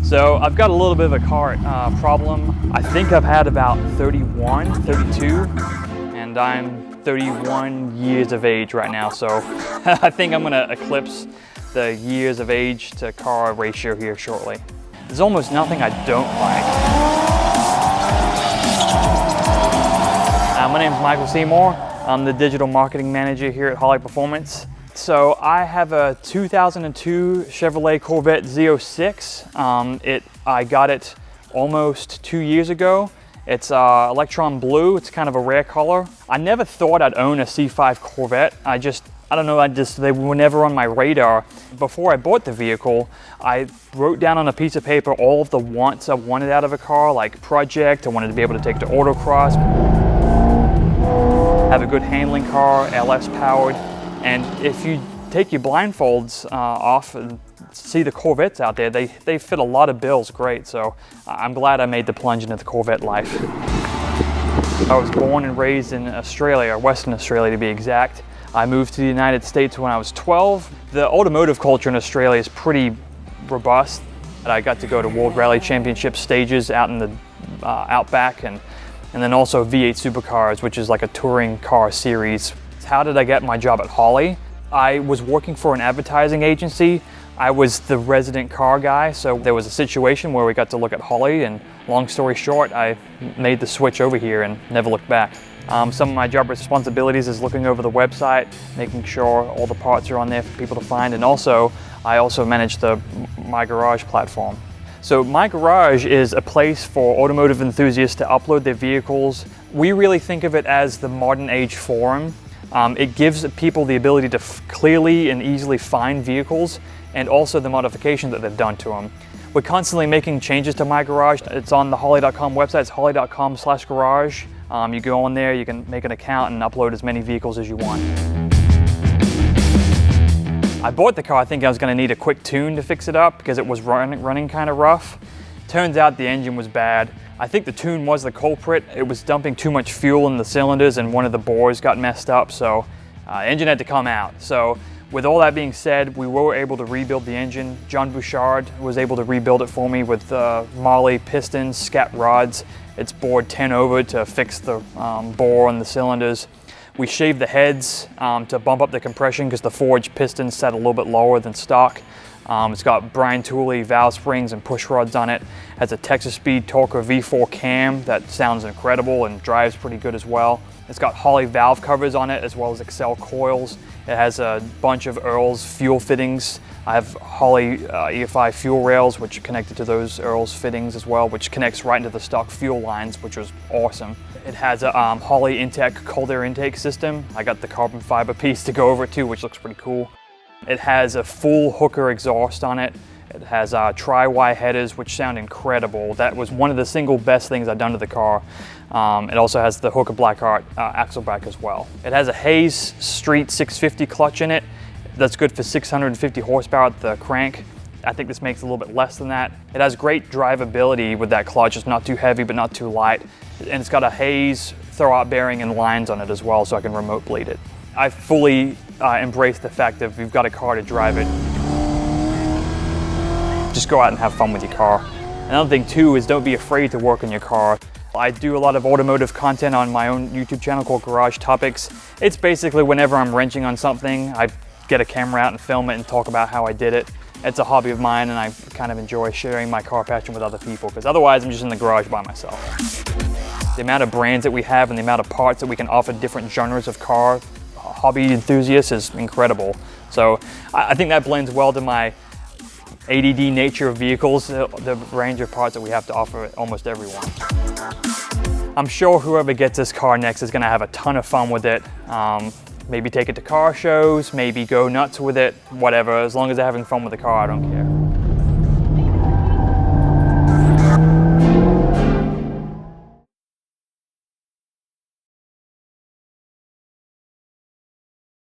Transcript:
So I've got a little bit of a car problem. I think I've had about 31, 32, and I'm 31 years of age right now. So I think I'm gonna eclipse the years of age to car ratio here shortly. There's almost nothing I don't like. My name is Michael Seymour. I'm the digital marketing manager here at Holley Performance. So I have a 2002 Chevrolet Corvette ZO6. I got it almost 2 years ago. It's electron blue. It's kind of a rare color. I never thought I'd own a C5 Corvette. I don't know, they were never on my radar. Before I bought the vehicle, I wrote down on a piece of paper all of the wants I wanted out of a car, like project. I wanted to be able to take it to autocross, have a good handling car, LS powered. And if you take your blindfolds off and see the Corvettes out there, they fit a lot of bills great. So I'm glad I made the plunge into the Corvette life. I was born and raised in Australia, Western Australia to be exact. I moved to the United States when I was 12. The automotive culture in Australia is pretty robust. I got to go to World Rally Championship stages out in the outback, and then also V8 Supercars, which is like a touring car series. How did I get my job at Holley? I was working for an advertising agency. I was the resident car guy, so there was a situation where we got to look at Holley, and long story short, I made the switch over here and never looked back. Some of my job responsibilities is looking over the website, making sure all the parts are on there for people to find, and I also manage the My Garage platform. So My Garage is a place for automotive enthusiasts to upload their vehicles. We really think of it as the modern age forum. It gives people the ability to clearly and easily find vehicles and also the modifications that they've done to them. We're constantly making changes to My Garage. It's on the Holley.com website. It's holley.com/garage. You go on there, you can make an account and upload as many vehicles as you want. I bought the car thinking I was going to need a quick tune to fix it up because it was running kind of rough. Turns out the engine was bad. I think the tune was the culprit. It was dumping too much fuel in the cylinders and one of the bores got messed up, so the engine had to come out. So with all that being said, we were able to rebuild the engine. John Bouchard was able to rebuild it for me with MAHLE pistons, scat rods. It's bored 10 over to fix the bore on the cylinders. We shaved the heads to bump up the compression because the forged pistons sat a little bit lower than stock. It's got Brian Tooley valve springs and push rods on it. Has a Texas Speed Torque V4 cam that sounds incredible and drives pretty good as well. It's got Holley valve covers on it as well as Excel coils. It has a bunch of Earls fuel fittings. I have Holley EFI fuel rails which are connected to those Earls fittings as well, which connects right into the stock fuel lines, which was awesome. It has a Holley iNTECH cold air intake system. I got the carbon fiber piece to go over it too, which looks pretty cool. It has a full Hooker exhaust on it. It has tri-Y headers, which sound incredible. That was one of the single best things I've done to the car. It also has the Hooker Blackheart axle back as well. It has a Hayes Street 650 clutch in it. That's good for 650 horsepower at the crank. I think this makes a little bit less than that. It has great drivability with that clutch. It's not too heavy, but not too light. And it's got a Hayes throwout bearing and lines on it as well, so I can remote bleed it. I fully embrace the fact that if you've got a car to drive it, just go out and have fun with your car. Another thing too is don't be afraid to work on your car. I do a lot of automotive content on my own YouTube channel called Garage Topics. It's basically whenever I'm wrenching on something, I get a camera out and film it and talk about how I did it. It's a hobby of mine and I kind of enjoy sharing my car passion with other people because otherwise I'm just in the garage by myself. The amount of brands that we have and the amount of parts that we can offer different genres of car hobby enthusiasts is incredible. So I think that blends well to my ADD nature of vehicles, the range of parts that we have to offer almost everyone. I'm sure whoever gets this car next is going to have a ton of fun with it. Maybe take it to car shows, maybe go nuts with it, whatever. As long as they're having fun with the car, I don't care.